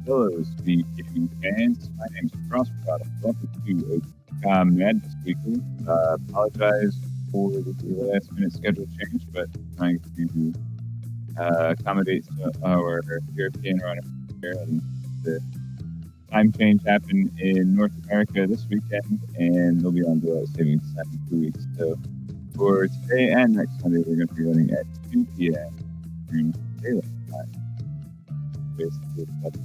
Hello, Speed Gaming fans. My name is Crossprod. Welcome to OkunoKA Madness Weekly. Apologize for the last minute schedule change, but trying to accommodate our European runner here. And the time change happened in North America this weekend, and they'll be on daylight savings time in 2 weeks. So for today and next Sunday, we're going to be running at 2 p.m. during daylight time. Basically, that's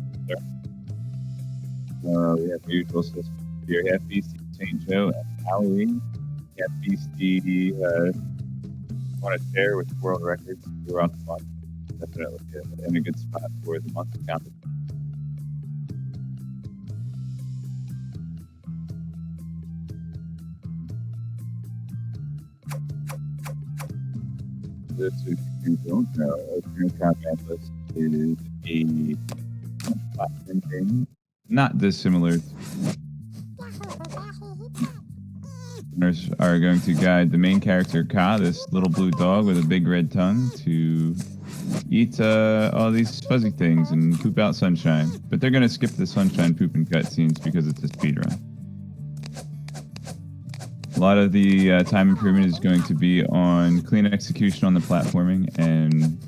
we have the usual system here. We have Beastie St. Joe and Halloween. We have Beastie on a tear with world records throughout the month. Definitely in a good spot for the month of competition. This, if you don't know, OkunoKA Madness is a platform game, not dissimilar. Runners are going to guide the main character, Ka, this little blue dog with a big red tongue, to eat all these fuzzy things and poop out sunshine. But they're going to skip the sunshine poop and cutscenes because it's a speed run. A lot of the time improvement is going to be on clean execution on the platforming and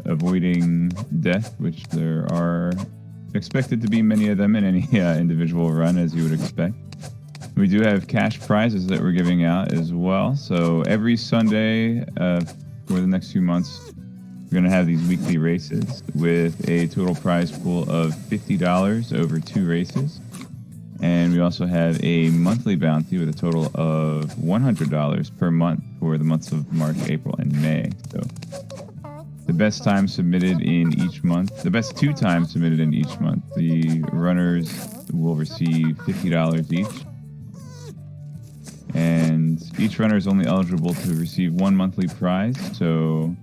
avoiding death, which there are expected to be many of them in any individual run, as you would expect. We do have cash prizes that we're giving out as well. So every Sunday for the next few months, we're going to have these weekly races with a total prize pool of $50 over 2 races. And we also have a monthly bounty with a total of $100 per month for the months of March, April, and May. So the best time submitted in each month, the best 2 times submitted in each month, the runners will receive $50 each. And each runner is only eligible to receive 1 monthly prize. So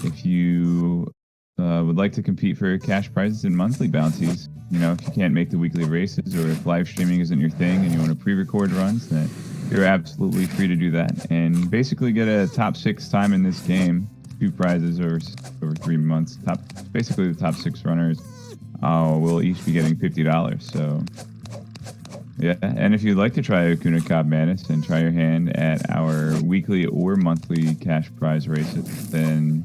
if you would like to compete for cash prizes and monthly bounties, you know, if you can't make the weekly races or if live streaming isn't your thing and you want to pre-record runs, then you're absolutely free to do that. And basically get a top 6 time in this game, 2 prizes over 3 months. Basically the top 6 runners will each be getting $50. So yeah, and if you'd like to try OkunoKA Madness and try your hand at our weekly or monthly cash prize races, then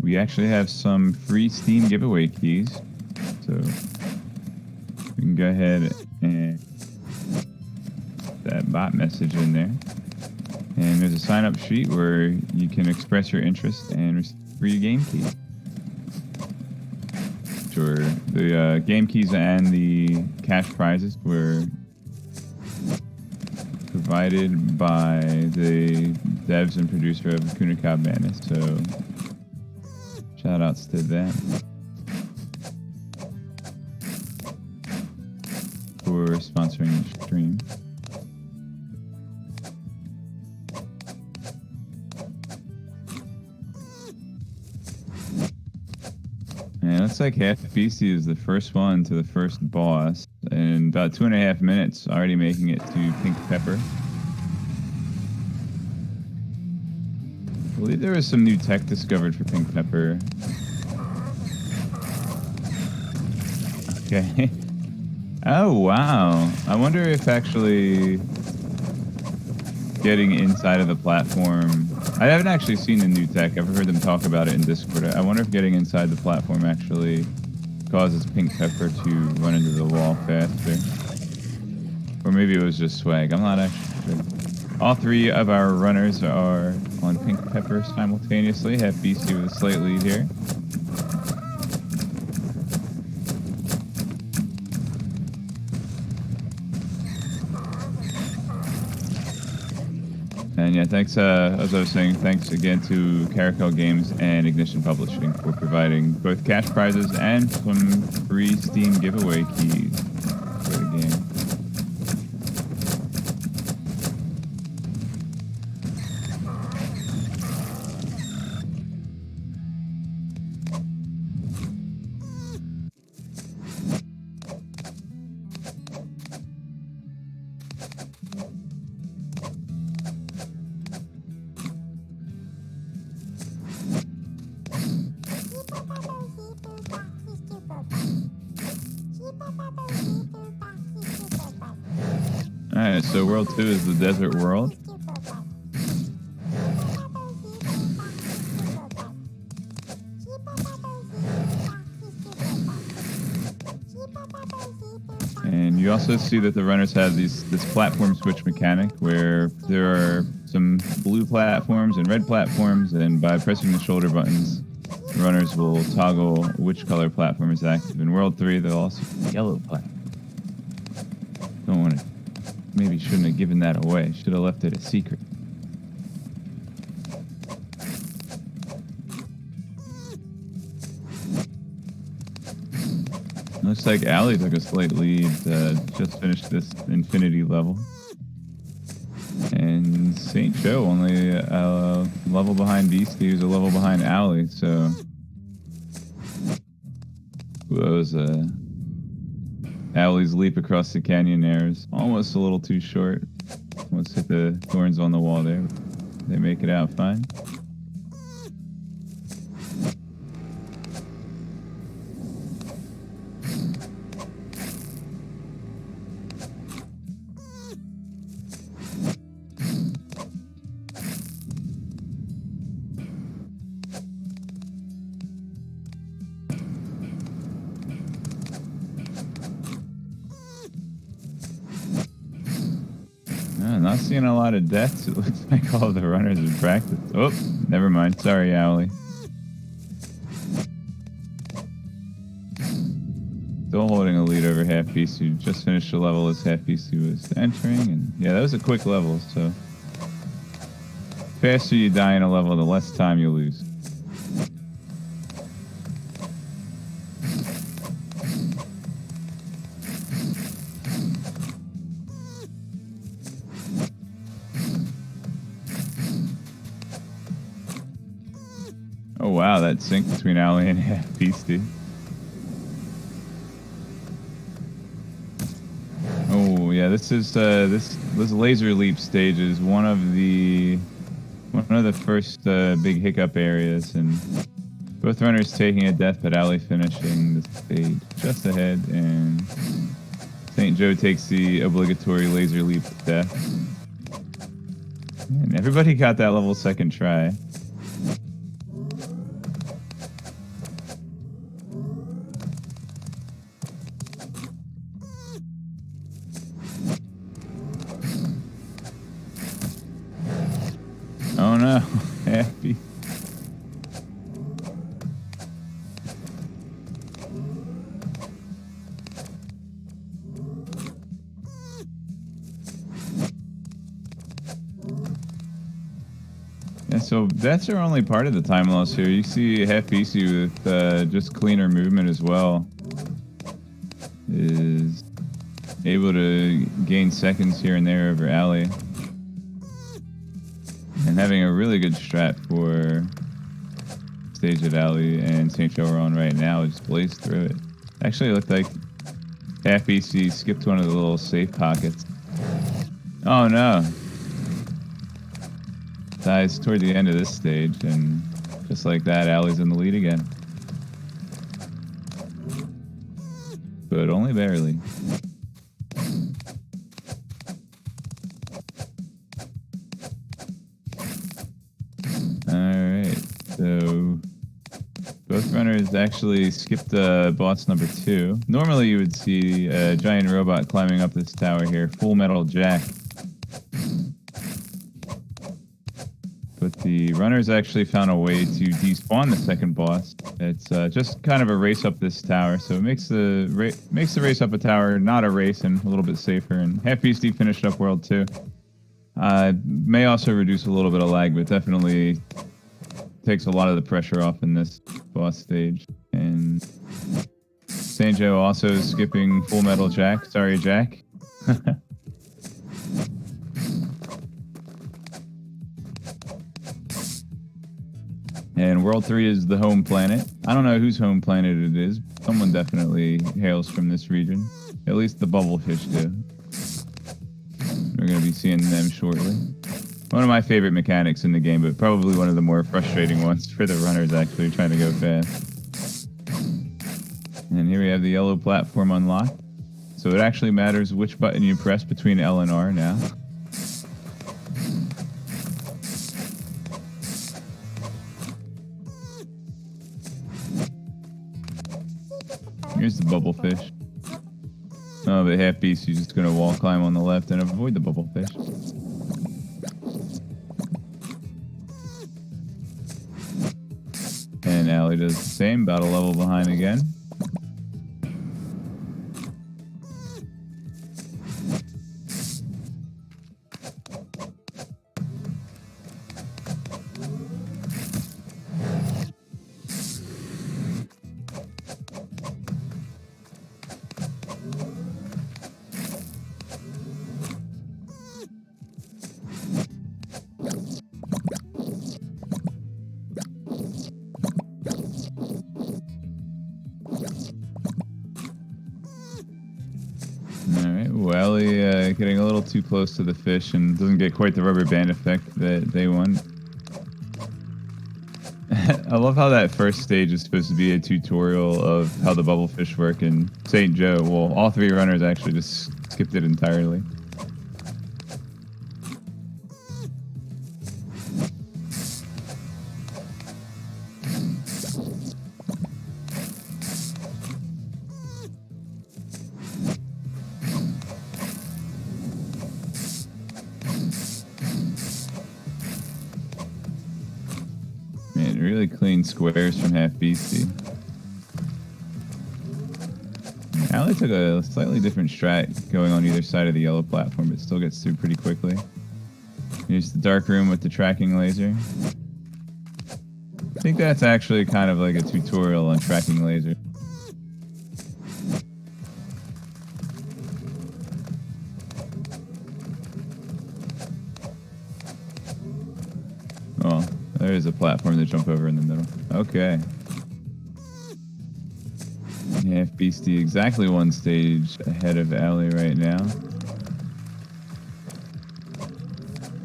we actually have some free Steam giveaway keys. So we can go ahead and put that bot message in there. And there's a sign-up sheet where you can express your interest and receive free game keys. Sure, the game keys and the cash prizes were provided by the devs and producer of OkunoKA Madness. So shout outs to them for sponsoring the stream. And it looks like Half Beastie is the first one to the first boss, in about 2.5 minutes, already making it to Pink Pepper. I believe there was some new tech discovered for Pink Pepper. Okay. Oh, wow. I wonder if actually getting inside of the platform... I haven't actually seen the new tech. I've heard them talk about it in Discord. I wonder if getting inside the platform actually causes Pink Pepper to run into the wall faster. Or maybe it was just swag. I'm not actually sure. All 3 of our runners are on Pink Pepper simultaneously. Have Beastie with a slight lead here. And yeah, thanks, as I was saying, thanks again to Caracal Games and Ignition Publishing for providing both cash prizes and some free Steam giveaway keys for the game. Alright, so World 2 is the desert world. And you also see that the runners have this platform switch mechanic where there are some blue platforms and red platforms, and by pressing the shoulder buttons, the runners will toggle which color platform is active. In World 3, they'll also be yellow platform. Don't want to, maybe shouldn't have given that away. Should have left it a secret. Looks like Allie took a slight lead, just finished this infinity level. And St. Joe only a level behind Beastie, who's a level behind Allie, so... That was Allie's leap across the canyon there is almost a little too short. Almost hit the thorns on the wall there. They make it out fine. Not seeing a lot of deaths. It looks like all the runners in practice. Oh, never mind. Sorry, Allie. Still holding a lead over Half Beast, who just finished the level as Half Beast was entering. And yeah, that was a quick level, so the faster you die in a level, the less time you lose. Oh wow, that sync between Allie and Half Beastie. Oh yeah, this is this laser leap stage is one of the first big hiccup areas, and both runners taking a death, but Allie finishing the stage just ahead, and St. Joe takes the obligatory laser leap to death. And everybody got that level second try. Oh no, Happy. Yeah, so that's our only part of the time loss here. You see Half Beastie with just cleaner movement as well is able to gain seconds here and there over Allie. And having a really good strat for stage that Allie and St. Joe are on right now, just blazed through it. Actually, it looked like Half Beastie skipped one of the little safe pockets. Oh no. Dies toward the end of this stage, and just like that, Allie's in the lead again. But only barely. Alright, so both runners actually skipped boss number 2. Normally you would see a giant robot climbing up this tower here, Full Metal Jack. But the runners actually found a way to despawn the second boss. It's just kind of a race up this tower, so it makes the race up a tower not a race and a little bit safer. And Half Beastie finished up World 2. May also reduce a little bit of lag, but definitely takes a lot of the pressure off in this boss stage. And St. Joe also skipping Full Metal Jack. Sorry, Jack. And World 3 is the home planet. I don't know whose home planet it is. Someone definitely hails from this region. At least the bubblefish do. We're going to be seeing them shortly. One of my favorite mechanics in the game, but probably one of the more frustrating ones for the runners actually trying to go fast. And here we have the yellow platform unlocked. So it actually matters which button you press between L and R now. Here's the bubble fish. Oh, the half beast, he's just gonna wall climb on the left and avoid the bubble fish. And Allie does the same, about a level behind again. Alright, well, Ellie getting a little too close to the fish and doesn't get quite the rubber band effect that they want. I love how that first stage is supposed to be a tutorial of how the bubble fish work in St. Joe. Well, all three runners actually just skipped it entirely. Man, really clean squares from Half Beastie. Allie took a slightly different strat going on either side of the yellow platform, but still gets through pretty quickly. Here's the dark room with the tracking laser. I think that's actually kind of like a tutorial on tracking laser. Oh, there is a platform to jump over in the middle. Okay. Half Beastie exactly one stage ahead of Allie right now.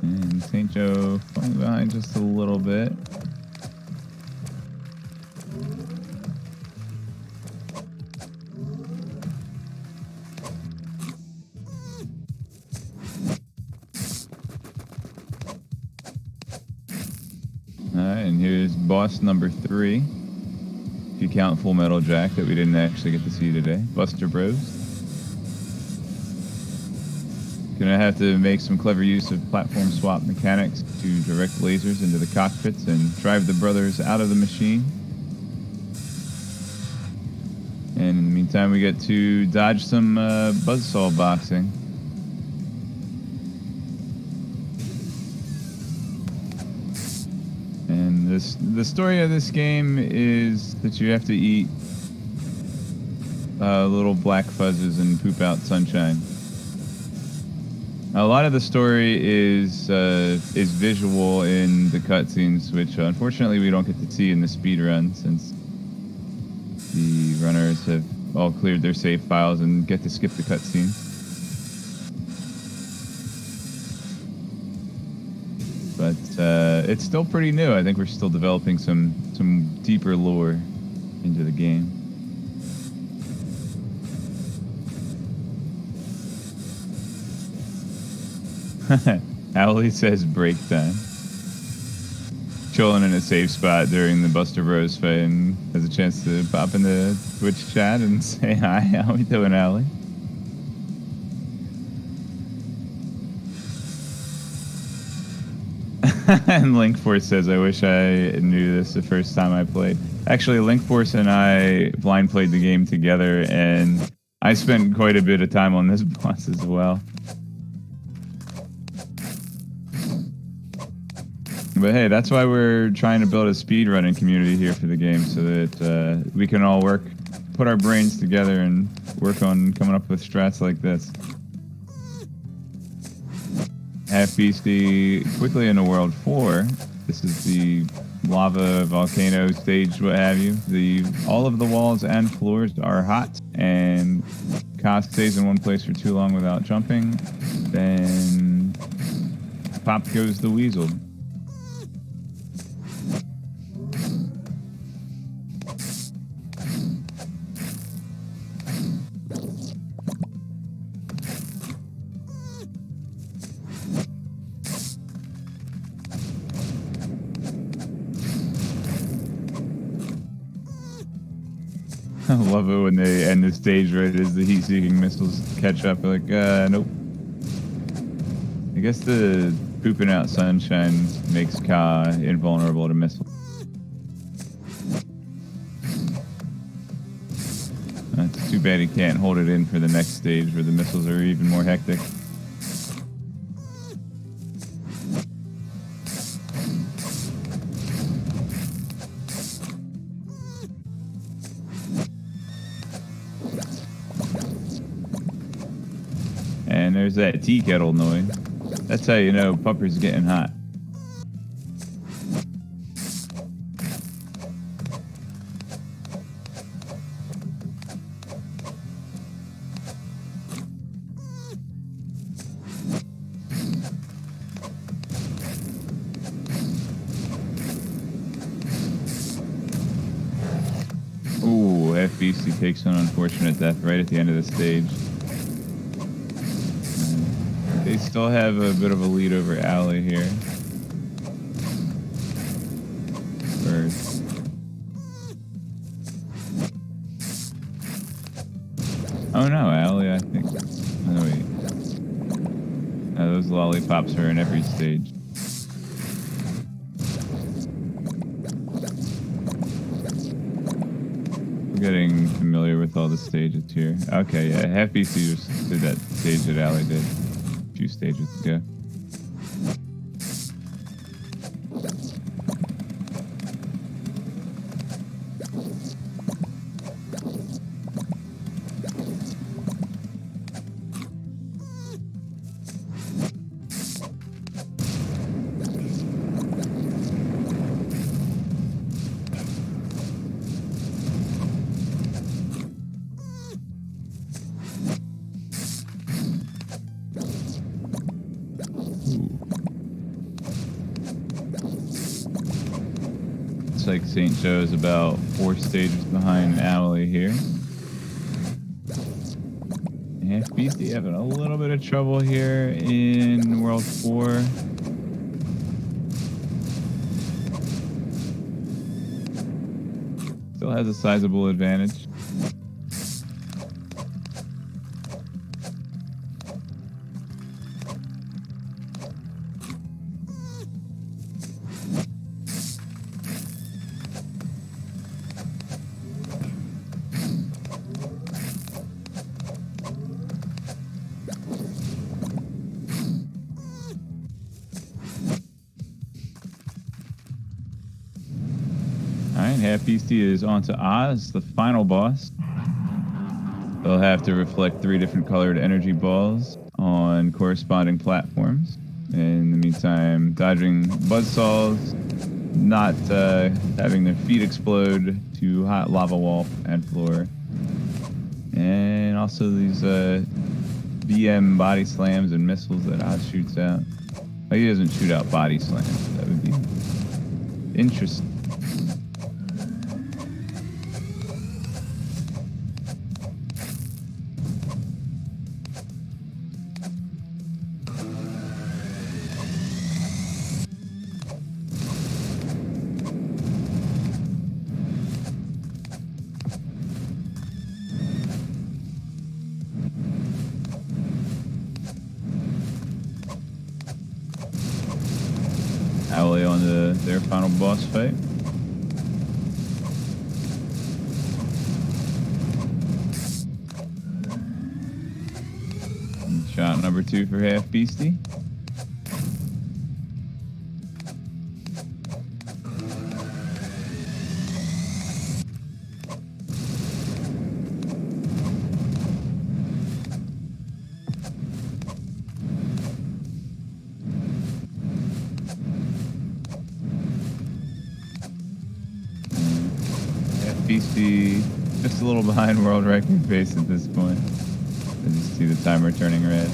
And St. Joe falling behind just a little bit. Alright, and here's boss number 3. If you count Full Metal Jack that we didn't actually get to see today. Buster Bros. Gonna have to make some clever use of platform swap mechanics to direct lasers into the cockpits and drive the brothers out of the machine. And in the meantime, we get to dodge some buzzsaw boxing. And the story of this game is that you have to eat little black fuzzes and poop out sunshine. A lot of the story is visual in the cutscenes, which unfortunately we don't get to see in the speed run since the runners have all cleared their save files and get to skip the cutscenes. But it's still pretty new. I think we're still developing some deeper lore into the game. Owlie says break time. Chilling in a safe spot during the Buster Bros fight and has a chance to pop in the Twitch chat and say hi. How we doing, Owlie? And Linkforce says, I wish I knew this the first time I played. Actually, Linkforce and I blind played the game together, and I spent quite a bit of time on this boss as well. But hey, that's why we're trying to build a speedrunning community here for the game, so that we can all put our brains together and work on coming up with strats like this. Half Beastie quickly into World 4. This is the lava volcano stage, what have you. All of the walls and floors are hot, and Ka stays in one place for too long without jumping. Then pop goes the weasel. I love it when they end the stage right as the heat-seeking missiles catch up. Like, nope. I guess the pooping out sunshine makes Ka invulnerable to missiles. It's too bad he can't hold it in for the next stage where the missiles are even more hectic. And there's that tea kettle noise. That's how you know Pupper's getting hot. Ooh, FBC takes an unfortunate death right at the end of the stage. They still have a bit of a lead over Alley here. First. Oh no, Alley, I think. Oh wait. No, those lollipops are in every stage. Getting familiar with all the stages here. Okay, yeah, half BC just did that stage that Alley did a few stages ago. Looks like St. Joe's about 4 stages behind Alley here. FBC having a little bit of trouble here in World 4. Still has a sizable advantage. Alright, Half Beastie is on to Oz, the final boss. They'll have to reflect 3 different colored energy balls on corresponding platforms. In the meantime, dodging buzzsaws, not having their feet explode to hot lava wall and floor. And also these BM body slams and missiles that Oz shoots out. Oh, he doesn't shoot out body slams. That would be interesting. Alley on their final boss fight. And shot number 2 for Half Beastie. Beastie just a little behind world record pace at this point. I just see the timer turning red.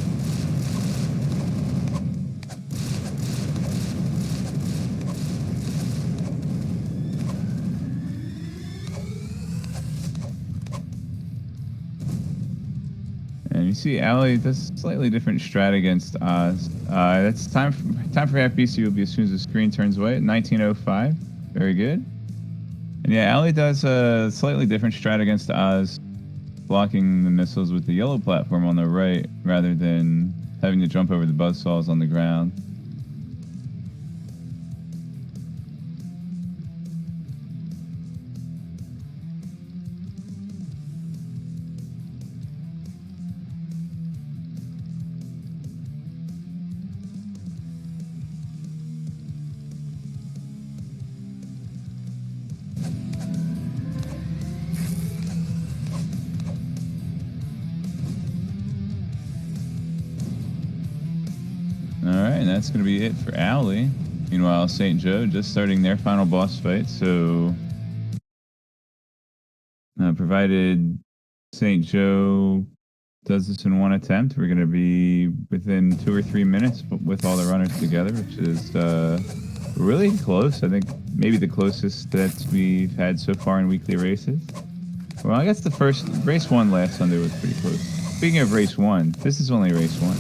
And you see Alley does slightly different strat against Oz. That's time for Half Beastie will be as soon as the screen turns white. 1905. Very good. Yeah, Ally does a slightly different strat against Oz, blocking the missiles with the yellow platform on the right rather than having to jump over the buzzsaws on the ground. All right, and that's going to be it for Ally. Meanwhile, St. Joe just starting their final boss fight. So, provided St. Joe does this in one attempt, we're going to be within 2 or 3 minutes with all the runners together, which is really close. I think maybe the closest that we've had so far in weekly races. Well, I guess the first race 1 last Sunday was pretty close. Speaking of race 1, this is only race 1.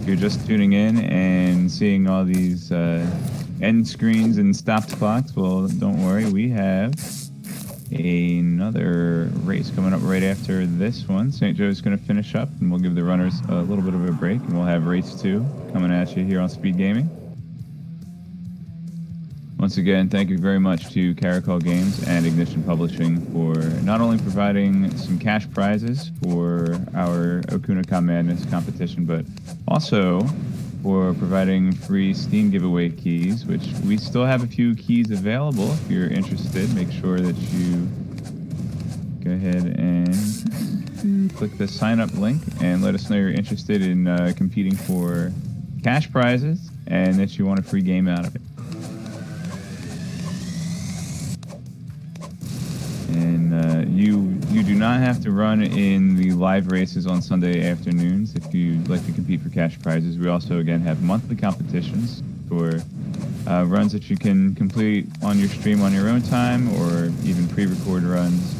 If you're just tuning in and seeing all these end screens and stopped clocks, well, don't worry. We have another race coming up right after this one. St. Joe's going to finish up, and we'll give the runners a little bit of a break, and we'll have race 2 coming at you here on Speed Gaming. Once again, thank you very much to Caracol Games and Ignition Publishing for not only providing some cash prizes for our OkunoKA Madness competition, but also for providing free Steam giveaway keys, which we still have a few keys available. If you're interested, make sure that you go ahead and click the sign up link and let us know you're interested in competing for cash prizes and that you want a free game out of it. And you do not have to run in the live races on Sunday afternoons if you'd like to compete for cash prizes. We also, again, have monthly competitions for runs that you can complete on your stream on your own time, or even pre-record runs,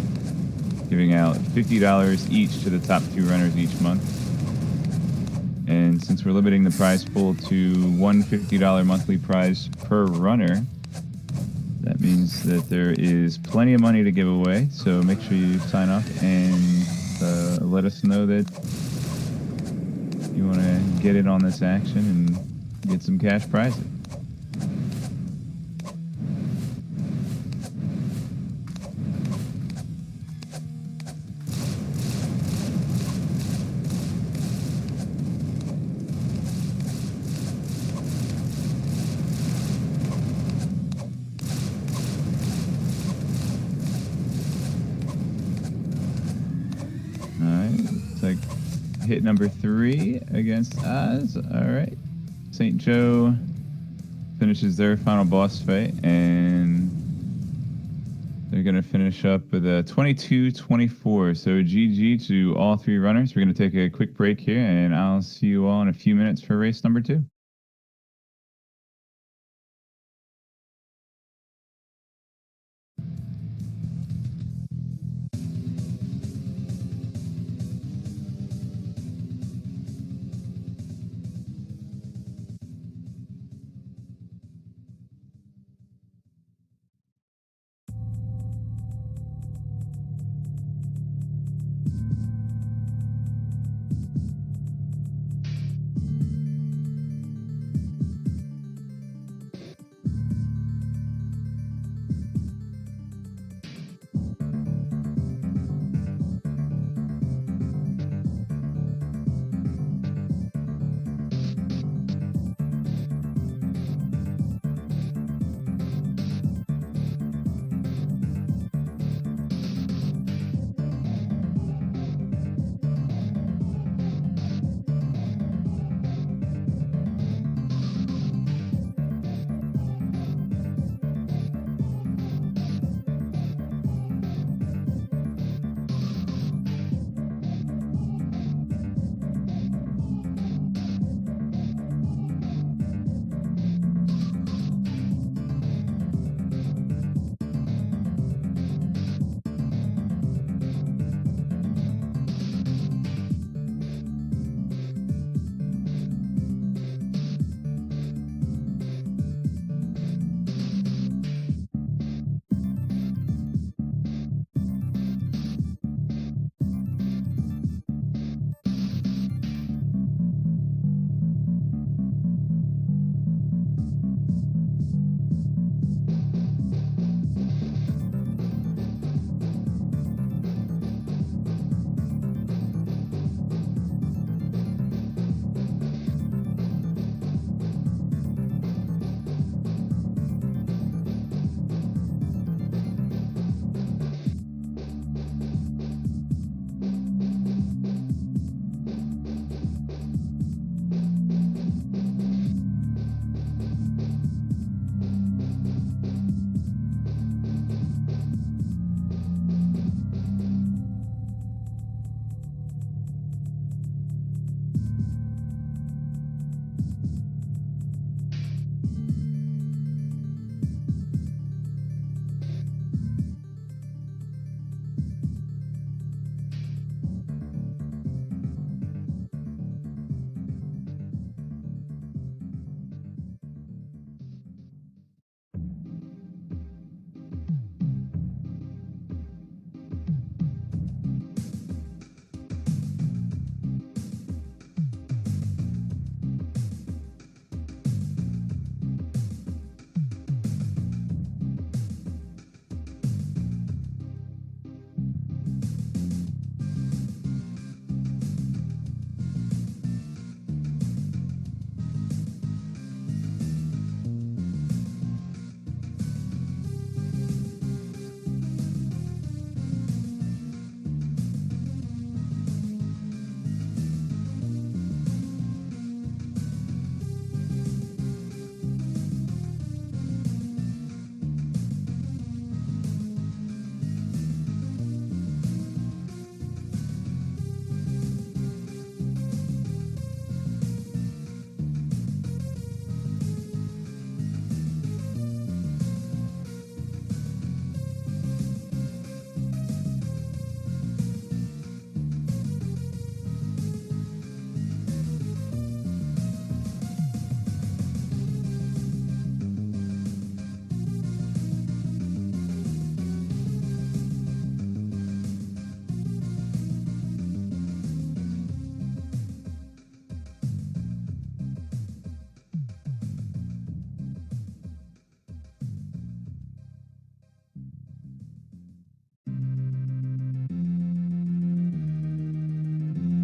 giving out $50 each to the top 2 runners each month. And since we're limiting the prize pool to one $50 monthly prize per runner, that means that there is plenty of money to give away, so make sure you sign up and let us know that you want to get in on this action and get some cash prizes. Hit number 3 against Oz. All right. St. Joe finishes their final boss fight, and they're going to finish up with a 22-24. So GG to all 3 runners. We're going to take a quick break here, and I'll see you all in a few minutes for race number 2.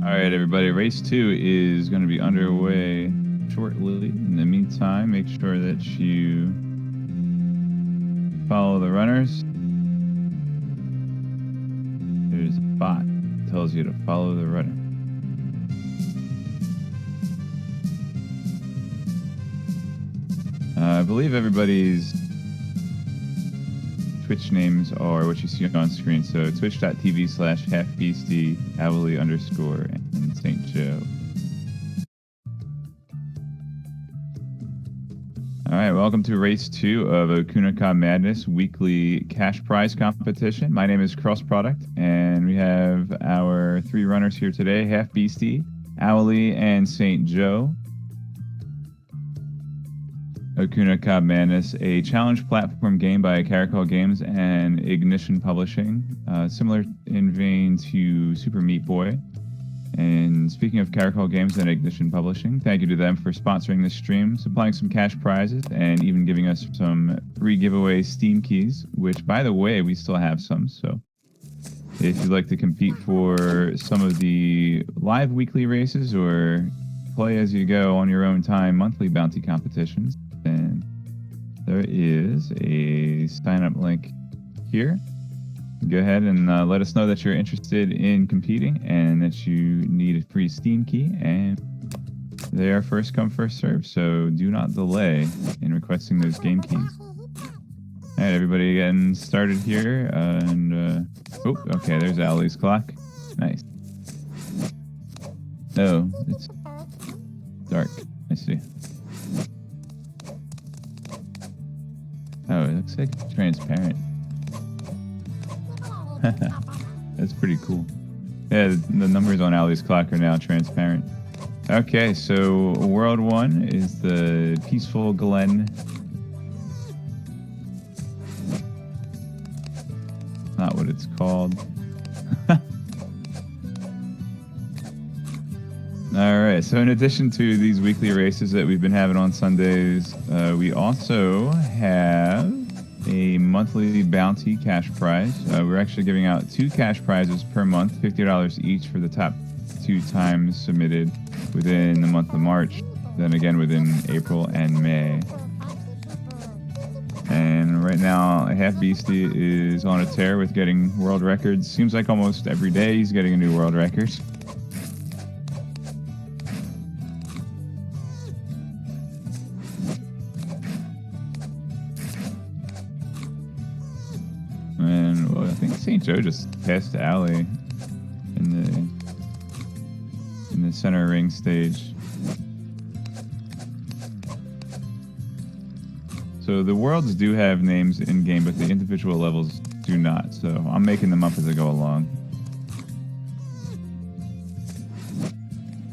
All right, everybody. Race 2 is going to be underway shortly. In the meantime, make sure that you follow the runners. There's a bot that tells you to follow the runner. I believe everybody's Twitch names are what you see on screen. So twitch.tv/halfbeastie, Owly _ and St. Joe. All right, welcome to race 2 of OkunoKA Madness weekly cash prize competition. My name is Cross Product, and we have our 3 runners here today: halfbeastie, Owly, and St. Joe. OkunoKA Madness, a challenge platform game by Caracol Games and Ignition Publishing, similar in vein to Super Meat Boy. And speaking of Caracol Games and Ignition Publishing, thank you to them for sponsoring this stream, supplying some cash prizes, and even giving us some free giveaway Steam keys, which, by the way, we still have some. So if you'd like to compete for some of the live weekly races or play as you go on your own time monthly bounty competitions, then there is a sign-up link here. Go ahead and let us know that you're interested in competing and that you need a free Steam key, and they are first come, first serve, so do not delay in requesting those game keys. All right, everybody getting started here, and oh, okay, there's Owly's clock. Nice. Oh, it's dark. I see. Oh, it looks like it's transparent. That's pretty cool. Yeah, the numbers on Owly's clock are now transparent. Okay, so World 1 is the Peaceful Glen. Not what it's called. Alright, so in addition to these weekly races that we've been having on Sundays, we also have a monthly bounty cash prize. We're actually giving out 2 cash prizes per month, $50 each for the top 2 times submitted within the month of March, then again within April and May. And right now, halfbeastie is on a tear with getting world records. Seems like almost every day he's getting a new world record. And well, I think St. Joe just passed Owly in the center ring stage. So the worlds do have names in game, but the individual levels do not. So I'm making them up as I go along.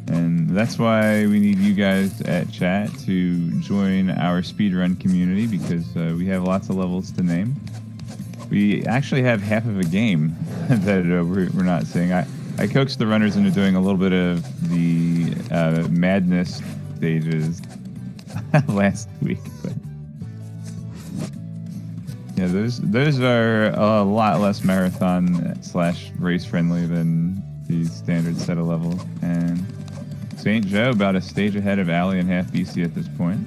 And that's why we need you guys at chat to join our speedrun community, because we have lots of levels to name. We actually have half of a game that we're not seeing. I coaxed the runners into doing a little bit of the madness stages last week, but yeah, those are a lot less marathon / race friendly than the standard set of levels. And St. Joe about a stage ahead of Owly and halfbeastie at this point.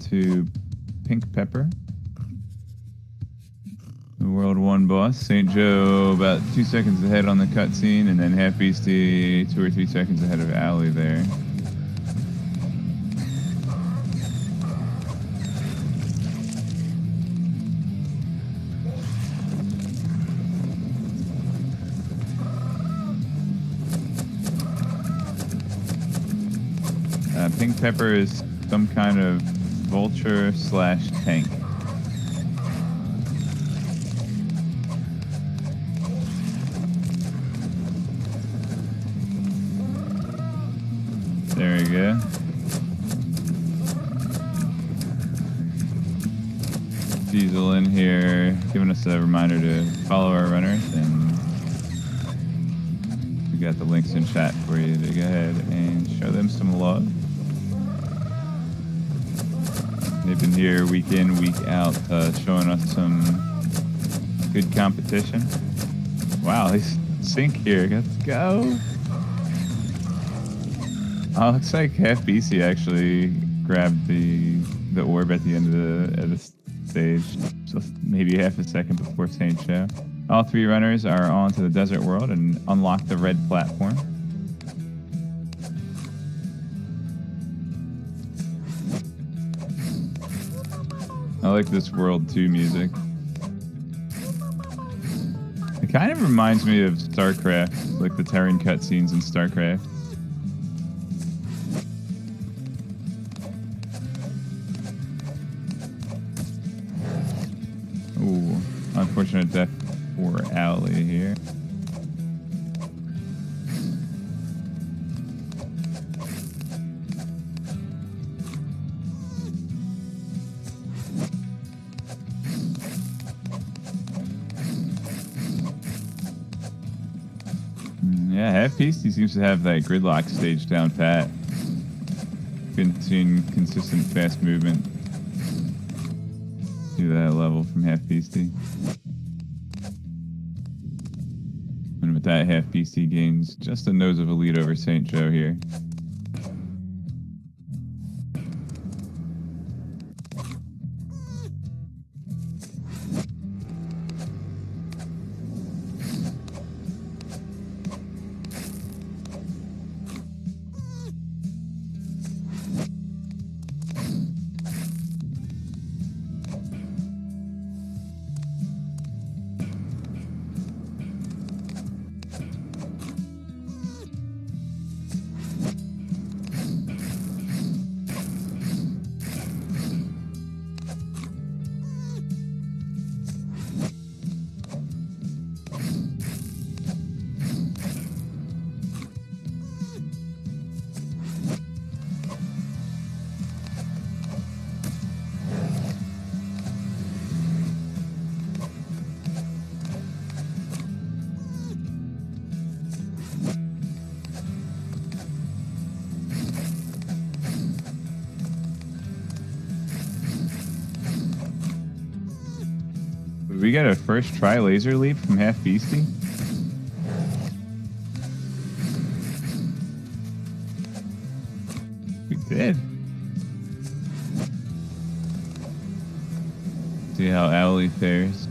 To Pink Pepper, the World 1 boss. St. Joe about 2 seconds ahead on the cutscene, and then halfbeastie 2 or 3 seconds ahead of Owly there. Pink Pepper is some kind of vulture / tank. There we go. Diesel in here. giving us a reminder to follow our runners, and we got the links in chat for you to go ahead and show them some love. They've been here week in, week out, showing us some good competition. Wow, they sink here. Let's go. Oh, looks like half BC actually grabbed the orb at the end of the stage, just maybe half a second before St. Joe. All three runners are on to the desert world and unlock the red platform. I like this World 2 music. It kind of reminds me of StarCraft, like the Terran cutscenes in StarCraft. Ooh, unfortunate death for Owly here. Yeah, half Beastie seems to have that gridlock stage down pat. Been seeing consistent fast movement to that level from half Beastie. And with that, half Beastie gains just a nose of a lead over St. Joe here. We got a first try laser leap from half Beastie. We did. See how Owly fares.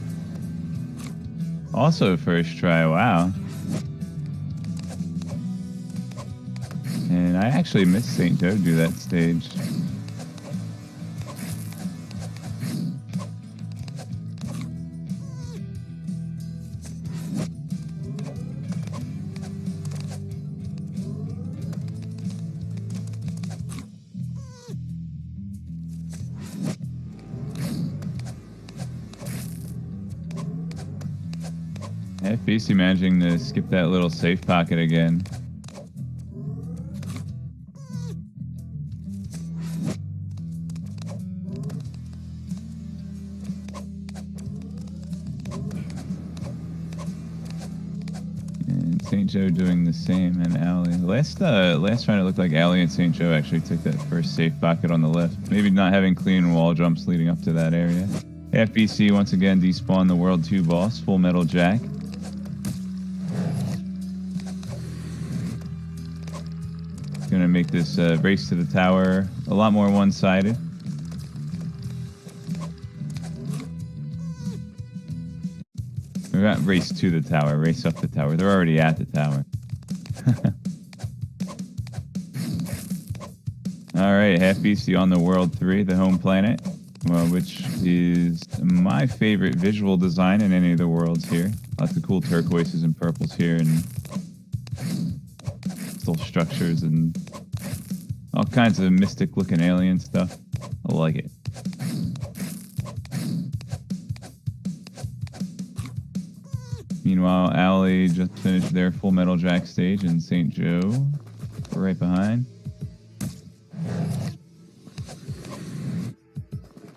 Also first try, wow. And I actually missed St. Joe do that stage. FBC managing to skip that little safe pocket again. And St. Joe doing the same, and Owly. Last round it looked like Owly and St. Joe actually took that first safe pocket on the left. Maybe not having clean wall jumps leading up to that area. FBC once again despawned the World 2 boss, Full Metal Jack. Gonna make this race to the tower a lot more one-sided. We're not race to the tower, race up the tower. They're already at the tower. All right, half BC on the World 3, the home planet, well, which is my favorite visual design in any of the worlds here. Lots of cool turquoises and purples here, and still structures and all kinds of mystic looking alien stuff. I like it. Meanwhile, Owly just finished their Full Metal Jack stage, and St. Joe right behind.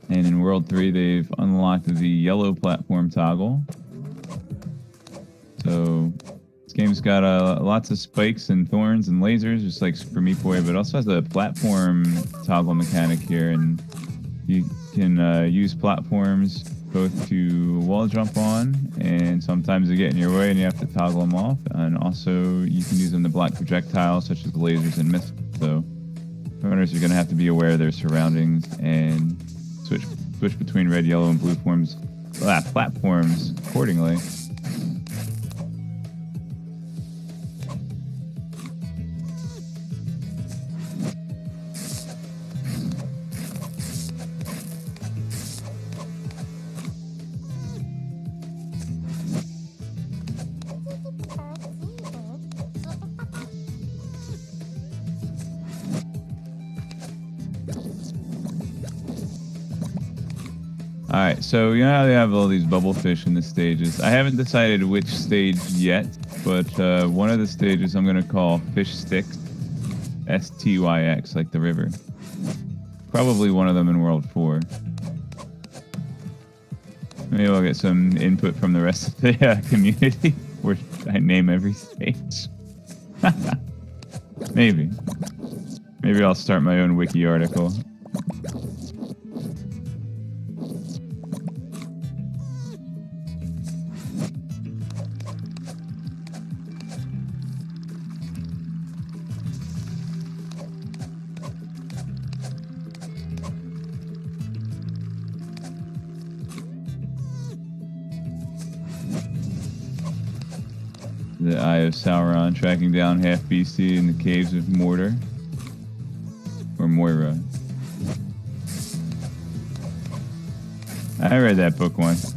And in World 3, they've unlocked the yellow platform toggle. So this game's got lots of spikes and thorns and lasers, just like Super Meat Boy, but also has a platform toggle mechanic here, and you can use platforms both to wall jump on, and sometimes they get in your way and you have to toggle them off, and also you can use them to block projectiles such as lasers and missiles. So runners are going to have to be aware of their surroundings and switch between red, yellow, and blue platforms accordingly. Alright, so you know how they have all these bubble fish in the stages? I haven't decided which stage yet, but one of the stages I'm going to call Fish Sticks. STYX, like the river. Probably one of them in World 4. Maybe I'll get some input from the rest of the community, where I name every stage. Maybe. Maybe I'll start my own wiki article. The Eye of Sauron tracking down half BC in the caves of Mordor. Or Moira. I read that book once.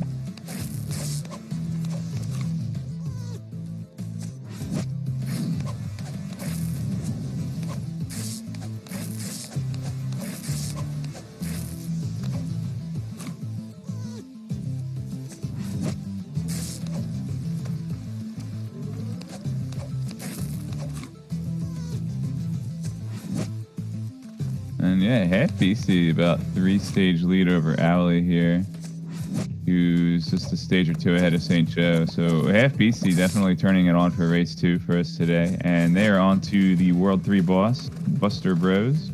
And yeah, half BC, about 3-stage lead over Owly here, who's just a stage or two ahead of St. Joe. So half BC definitely turning it on for race 2 for us today. And they are on to the World 3 boss, Buster Bros.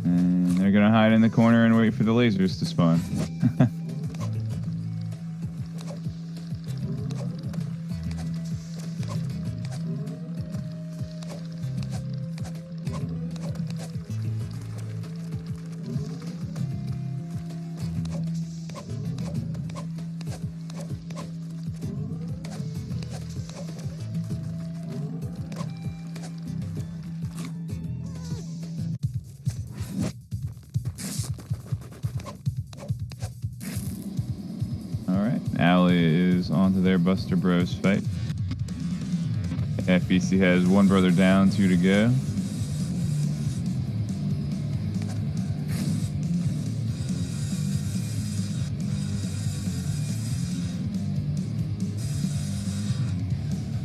And they're going to hide in the corner and wait for the lasers to spawn. Alright, Owly is on to their Buster Bros fight. FBC has one brother down, 2 to go.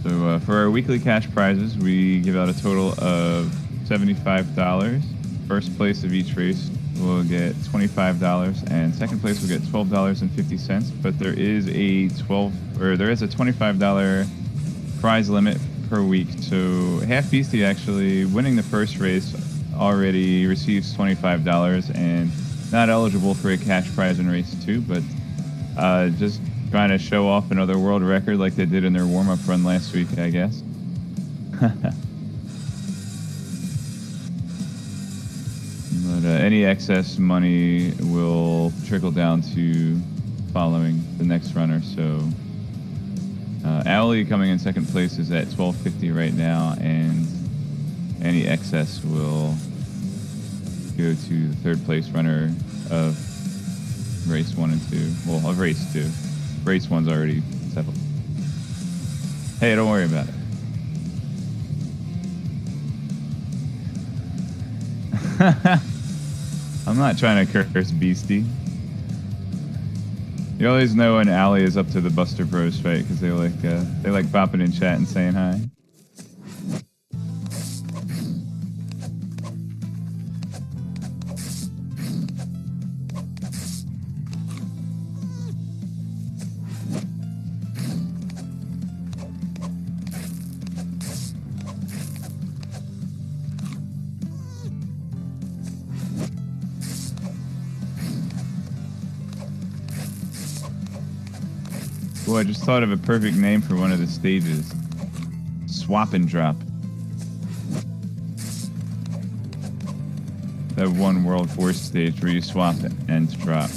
So for our weekly cash prizes, we give out a total of $75. First place of each race will get $25, and second place will get $12.50. But there is a $25 prize limit per week. So half BC actually winning the first race already receives $25 and not eligible for a cash prize in race 2, but just trying to show off another world record like they did in their warm-up run last week, I guess. But any excess money will trickle down to following the next runner. So Owly coming in second place is at $12.50 right now, and any excess will go to the third place runner of race 1 and 2. Well, of race 2. Race 1's already settled. Hey, don't worry about it. I'm not trying to curse Beastie. You always know when Owly is up to the Buster Bros fight because they like bopping in chat and saying hi. Boy, I just thought of a perfect name for one of the stages. Swap and drop. That one World Force stage where you swap and drop.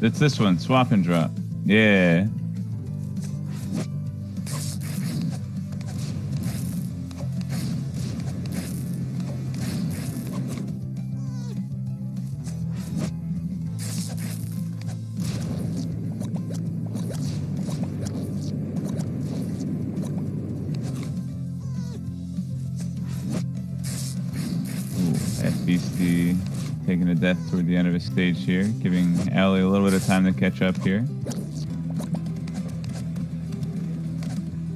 It's this one, swap and drop. Yeah. FBC taking a death toward the end of his stage here, giving Allie a little bit of time to catch up here.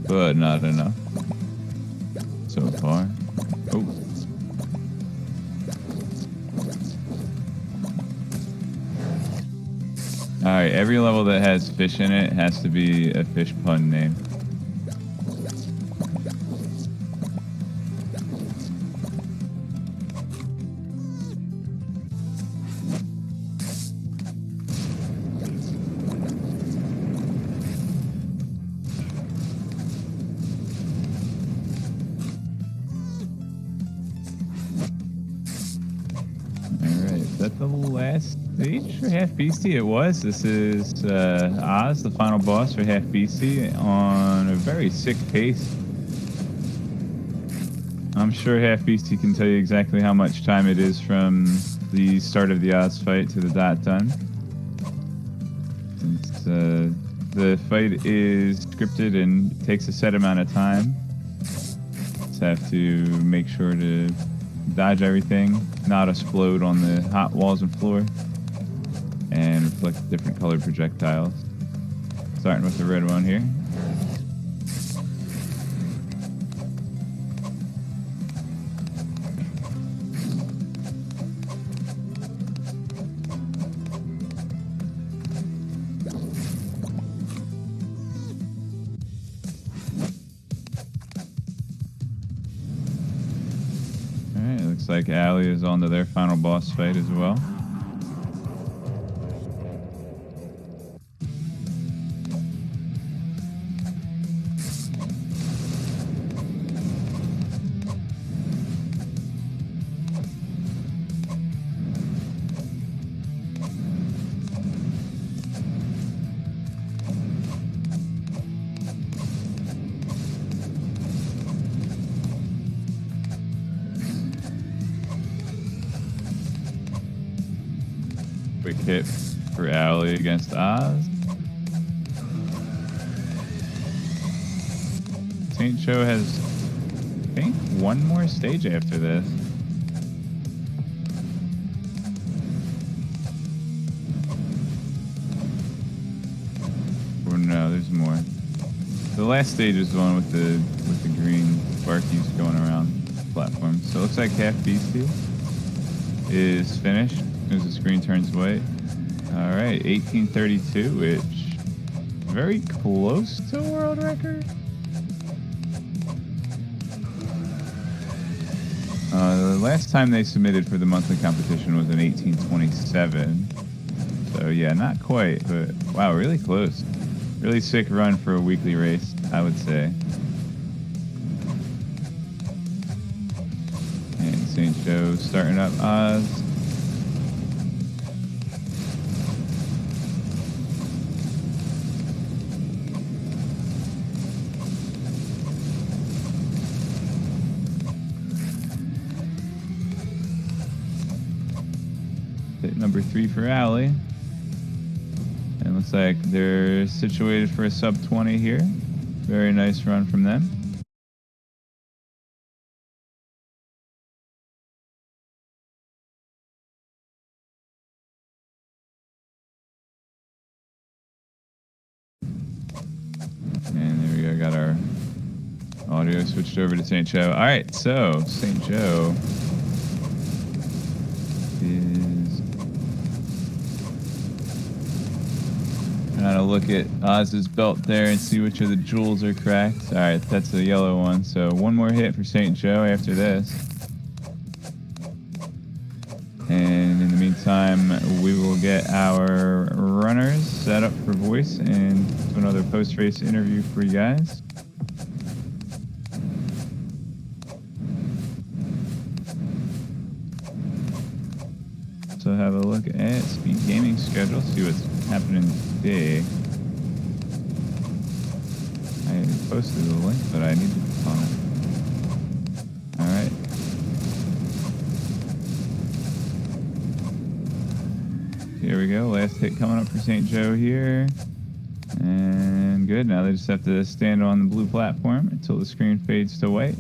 But not enough so far. Oh. Alright, every level that has fish in it has to be a fish pun name. Is that the last stage for Half Beastie? It was. This is Oz, the final boss for Half Beastie, on a very sick pace. I'm sure Half Beastie can tell you exactly how much time it is from the start of the Oz fight to the dot done. Since the fight is scripted and takes a set amount of time, just have to make sure to dodge everything, not explode on the hot walls and floor, and reflect different colored projectiles. Starting with the red one here. Looks like Allie is on to their final boss fight as well. Quick hit for Allie against Oz. Saint Cho has, I think, one more stage after this. Or no, there's more. The last stage is the one with the green Sparkies going around the platform. So it looks like Half Beastie is finished as the screen turns white. All right, 1832, which very close to a world record. The last time they submitted for the monthly competition was in 1827. So So yeah, not quite, but wow, really close. Really sick run for a weekly race, I would say. And St. Joe starting up Oz. Hit number 3 for Allie. And looks like they're situated for a sub 20 here. Very nice run from them. And there we go, got our audio switched over to St. Joe. All right, so St. Joe is trying to look at Oz's belt there and see which of the jewels are cracked. All right, that's the yellow one. So one more hit for St. Joe after this. And in the meantime, we will get our runners set up for voice and do another post-race interview for you guys. So have a look at Speed Gaming schedule, see what's happening today. I posted the link, but I need to click on it. All right. Here we go. Last hit coming up for St. Joe here. And good. Now they just have to stand on the blue platform until the screen fades to white.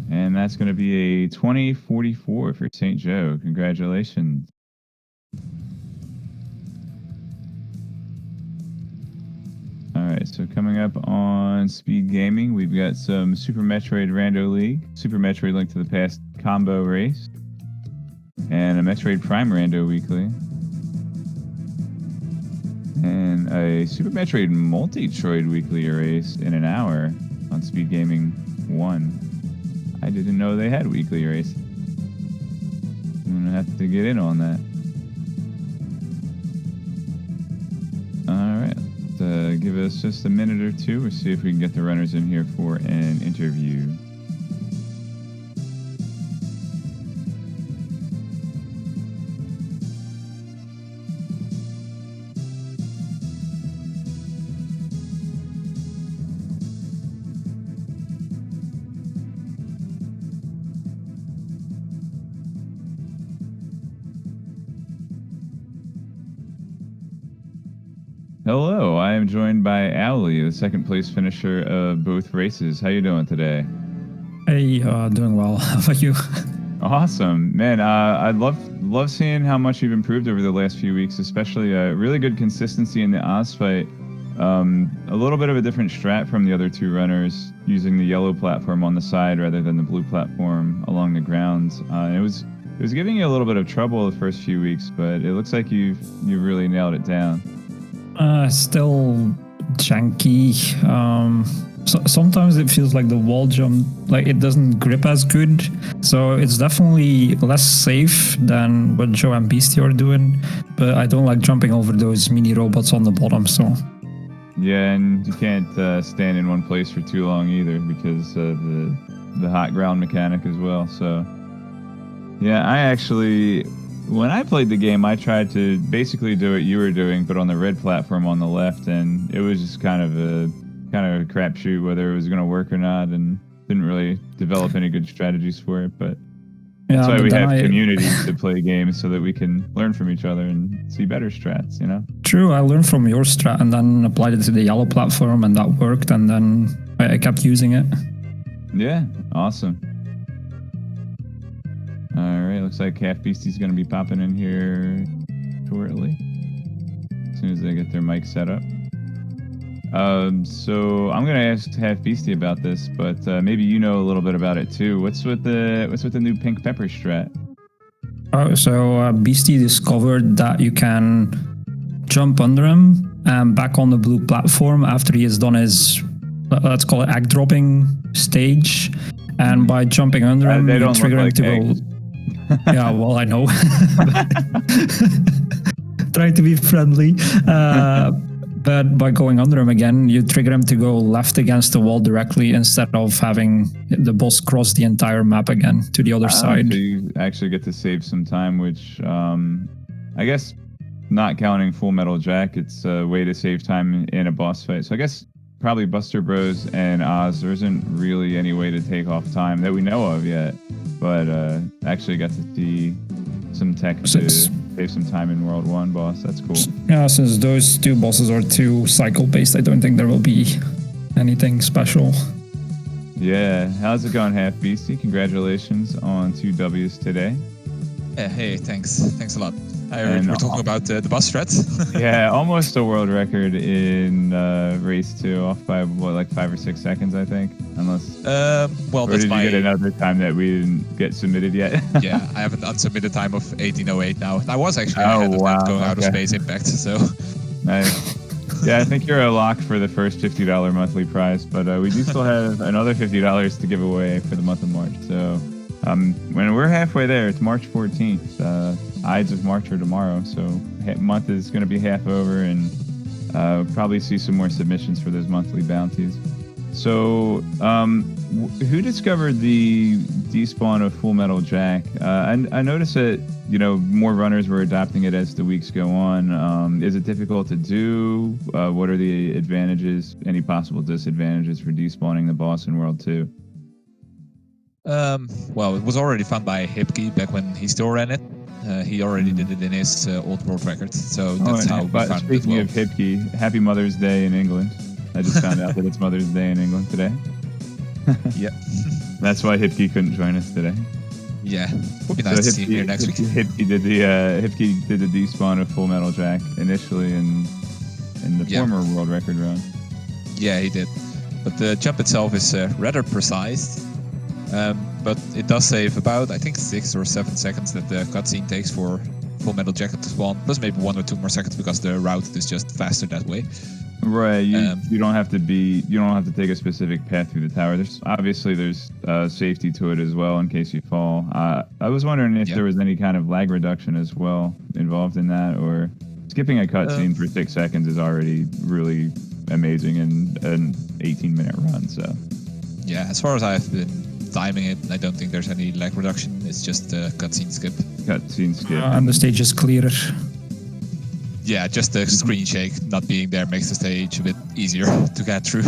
And that's going to be a 20:44 for St. Joe. Congratulations. All right, so coming up on Speed Gaming, we've got some Super Metroid Rando League, Super Metroid Link to the Past combo race, and a Metroid Prime Rando Weekly, and a Super Metroid Multi-Troid Weekly race in an hour on Speed Gaming 1. I didn't know they had weekly races. I'm gonna have to get in on that. All right, give us just a minute or two. We'll see if we can get the runners in here for an interview. Hello, I am joined by Owlie, the second place finisher of both races. How you doing today? Hey, doing well. How about you? Awesome, man. I love seeing how much you've improved over the last few weeks, especially really good consistency in the Oz fight. A little bit of a different strat from the other two runners, using the yellow platform on the side rather than the blue platform along the grounds. It was giving you a little bit of trouble the first few weeks, but it looks like you've really nailed it down. Still janky. So sometimes it feels like the wall jump, like it doesn't grip as good. So it's definitely less safe than what Joe and Beastie are doing. But I don't like jumping over those mini robots on the bottom. So yeah, and you can't stand in one place for too long either because of the hot ground mechanic as well. So yeah, I actually, when I played the game, I tried to basically do what you were doing, but on the red platform on the left, and it was just kind of a crapshoot whether it was going to work or not, and didn't really develop any good strategies for it. But that's why we have communities to play games so that we can learn from each other and see better strats, you know? True, I learned from your strat and then applied it to the yellow platform, and that worked, and then I kept using it. Yeah, awesome. All right, looks like Half Beastie's going to be popping in here shortly, as soon as they get their mic set up. So I'm going to ask Half Beastie about this, but maybe you know a little bit about it too. What's with the new pink pepper strat? So Beastie discovered that you can jump under him and back on the blue platform after he has done his, let's call it, egg dropping stage. And by jumping under him, you trigger him to go. Yeah, well, I know. Try to be friendly. But by going under him again, you trigger him to go left against the wall directly instead of having the boss cross the entire map again to the other side. So you actually get to save some time, which I guess not counting Full Metal Jack, it's a way to save time in a boss fight. So I guess probably Buster Bros and Oz, there isn't really any way to take off time that we know of yet. But actually got to see some tech to save some time in World 1 boss. That's cool. Yeah, since those two bosses are too cycle-based, I don't think there will be anything special. Yeah. How's it going, Half Beastie? Congratulations on 2 W's today. Hey, thanks. Thanks a lot. We're talking about the boss threat. Yeah, almost a world record in race 2, off by what, like 5 or 6 seconds, I think. Unless. Well, or that's did you get another time that we didn't get submitted yet? Yeah, I have an unsubmitted time of 18:08 now. I was actually ahead of that going out of Space Impact. So. Nice. Yeah, I think you're a lock for the first $50 monthly prize, but we do still have another $50 to give away for the month of March. So when we're halfway there, it's March 14th. Ides of March are tomorrow, so month is going to be half over, and probably see some more submissions for those monthly bounties. So who discovered the despawn of Full Metal Jack? I noticed that more runners were adopting it as the weeks go on. Is it difficult to do? What are the advantages? Any possible disadvantages for despawning the boss in World 2? Well, it was already found by Hipkey back when he still ran it. He already did it in his old world record, so that's how we found it. Speaking of Hipkey, Happy Mother's Day in England. I just found out that it's Mother's Day in England today. Yep. That's why Hipkey couldn't join us today. Yeah, would be nice to see him here next week. Hipkey did the despawn of Full Metal Jack initially in the former world record run. Yeah, he did. But the jump itself is rather precise. But it does save about, I think, 6 or 7 seconds that the cutscene takes for Full Metal Jacket to spawn, plus maybe 1 or 2 more seconds because the route is just faster that way. Right, you don't have to take a specific path through the tower. There's safety to it as well in case you fall. I was wondering if there was any kind of lag reduction as well involved in that, or skipping a cutscene for 6 seconds is already really amazing in an 18-minute run. So yeah, as far as I've been timing it, I don't think there's any lag reduction. It's just a cutscene skip. And the stage is clearer. Yeah, just the screen shake not being there makes the stage a bit easier to get through.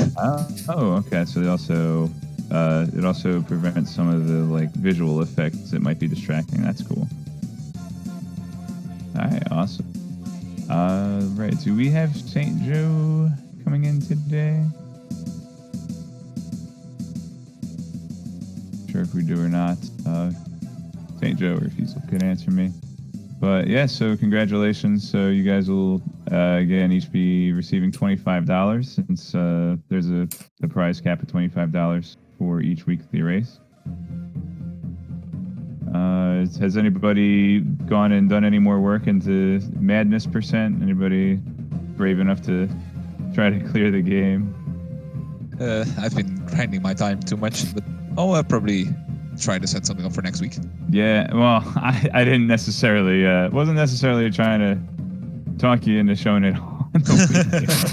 Okay. So it also prevents some of the visual effects that might be distracting. That's cool. All right, awesome. Right, do we have St. Joe coming in today? Sure if we do or not. St. Joe, or if he's could answer me. But yeah, so congratulations. So you guys will again each be receiving $25 since there's the prize cap of $25 for each weekly race. Has anybody gone and done any more work into Madness %? Anybody brave enough to try to clear the game? I've been grinding my time too much, but I'll probably try to set something up for next week. Yeah, well, I didn't necessarily, wasn't necessarily trying to talk you into showing it on the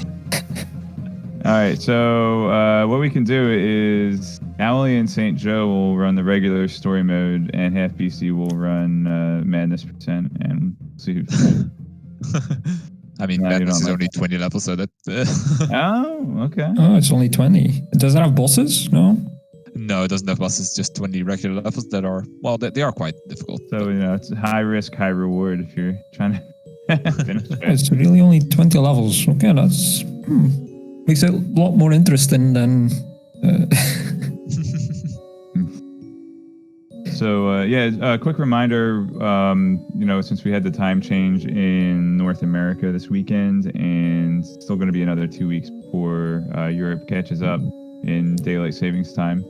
weekend. All right, so what we can do is Owly and St. Joe will run the regular story mode, and Half BC will run Madness %, and see who. I mean, Madness is only 20 levels, so that. Oh, okay. Oh, it's only 20. Does it have bosses? No. No, it doesn't have bosses. Just 20 regular levels that are they are quite difficult. So it's high risk, high reward if you're trying to finish it. It's really only 20 levels. Okay, that's makes it a lot more interesting than. So a quick reminder. Since we had the time change in North America this weekend, and still going to be another 2 weeks before Europe catches up in daylight savings time.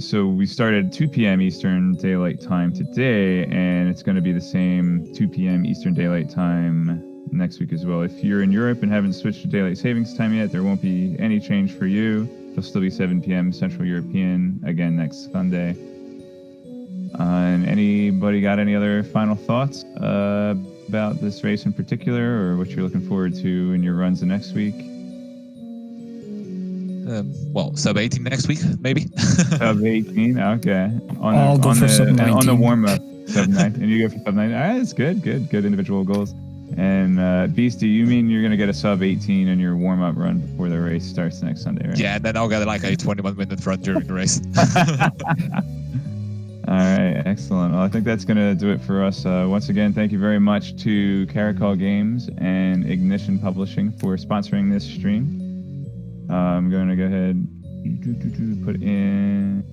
So we started 2 p.m. Eastern Daylight Time today, and it's going to be the same 2 p.m. Eastern Daylight Time next week as well. If you're in Europe and haven't switched to Daylight Savings Time yet, there won't be any change for you. It'll still be 7 p.m. Central European again next Sunday. And anybody got any other final thoughts about this race in particular, or what you're looking forward to in your runs the next week? Well, sub 18 next week, maybe. Sub 18, okay. I'll go for sub 19. On the warm up, sub 19. And you go for sub 19. All right, that's good individual goals. And Beastie, you mean you're gonna get a sub 18 in your warm up run before the race starts next Sunday, right? Yeah, and then I'll get like a 21-minute run during the race. All right, excellent. Well, I think that's going to do it for us. Once again, thank you very much to Caracal Games and Ignition Publishing for sponsoring this stream. I'm going to go ahead and put in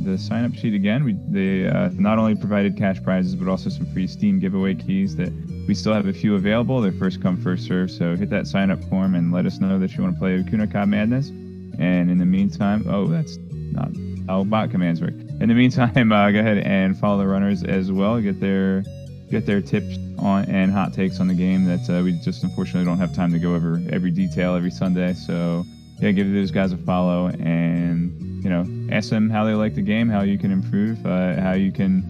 the sign-up sheet again. They not only provided cash prizes, but also some free Steam giveaway keys that we still have a few available. They're first come, first serve. So hit that sign-up form and let us know that you want to play OkunoKA Madness. And in the meantime, that's not how bot commands work. In the meantime, go ahead and follow the runners as well. Get their tips on and hot takes on the game that we just unfortunately don't have time to go over every detail every Sunday. So yeah, give those guys a follow and ask them how they like the game, how you can improve, how you can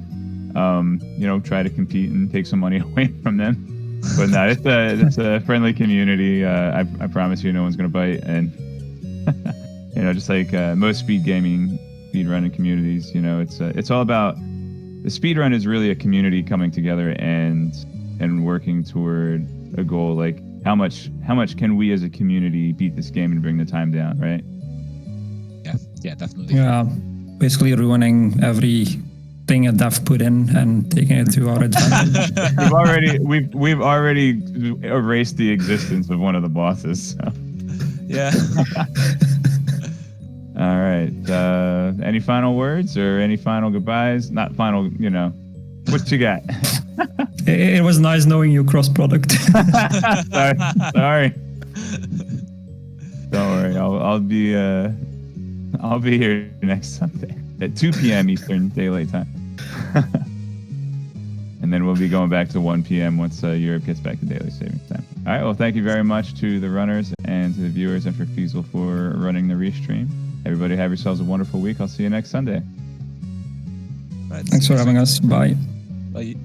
try to compete and take some money away from them. But no, it's a friendly community. I promise you, no one's gonna bite. And just like most speed running communities, it's all about the speed run is really a community coming together and working toward a goal. Like how much can we as a community beat this game and bring the time down, right? Yeah, definitely. Yeah, basically ruining everything a dev put in and taking it to our advantage. we've already erased the existence of one of the bosses. So. Yeah. All right. Any final words or any final goodbyes? Not final, What you got? It was nice knowing you cross-product. Sorry. Don't worry. I'll be here next Sunday at 2 p.m. Eastern Daylight Time. And then we'll be going back to 1 p.m. once Europe gets back to Daylight Savings Time. All right. Well, thank you very much to the runners and to the viewers and for Feasel for running the restream. Everybody have yourselves a wonderful week. I'll see you next Sunday. Right, Thanks for having us. Bye. Bye.